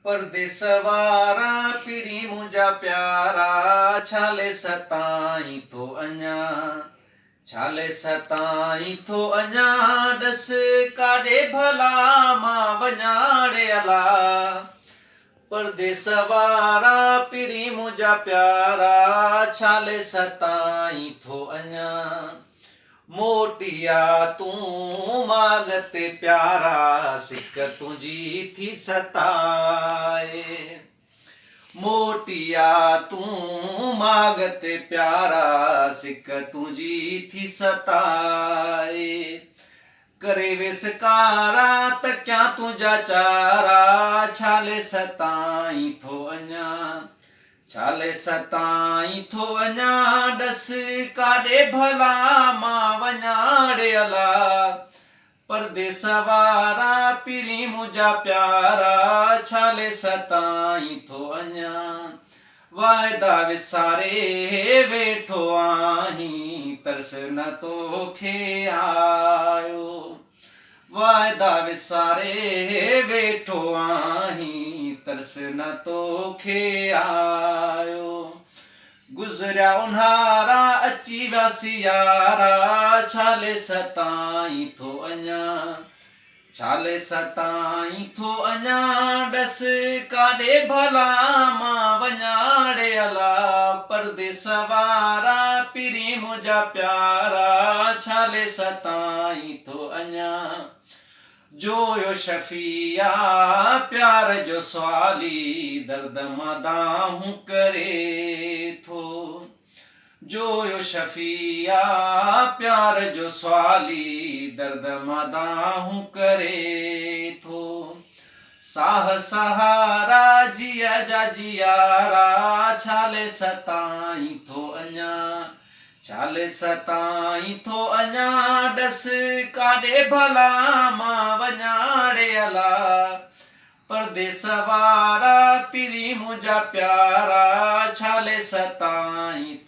परदेस वारा पिरी मुंहिंजा प्यारा छाले सताई थो अञा छाले सताई थो अञा ॾस काॾे भला मां वञाड़े अला परदेस वारा पिरी मुंहिंजा प्यारा छाले सताई थो अञा मोटिया तूं माग ते प्यारा सिक तुंहिंजी थी सताए मोटिया तूं माग ते प्यारा सिक तुंहिंजी थी सताए करे विसकारा त क्या तुंहिंजा चारा छाले सताई थो अञा छाले सताई थो अञा ॾस काॾे भला मां वञाड़े अला परदेस वारा पिरी मुंहिंजा प्यारा छाले सताई थो अञा वाइदा विसारे वेठो आहीं तरस न तोखे आयो वाइदा विसारे वेठो आहीं तरस न तोखे आयो गुज़रिया उन्हारा अची विया सियारा छाले सताई थो अञा छाले सताई थो अञा ॾस काॾे भला मां वञाड़े अला परदेस वारा पिरी मुंहिंजा प्यारा छाले सताई थो अञा जोयो शफिया प्यार जो सवाली दर्द मदाहूं करे थो जोयो शफिया प्यार जो सवाली दर्द मदाहूं करे थो साह सहारा जिया जा जियारा छाले सताई थो अञा छाले सताई थो अञा ॾस काॾे भला मां वञाड़े अला परदेस वारा पिरी मुंहिंजा प्यारा छाले सताई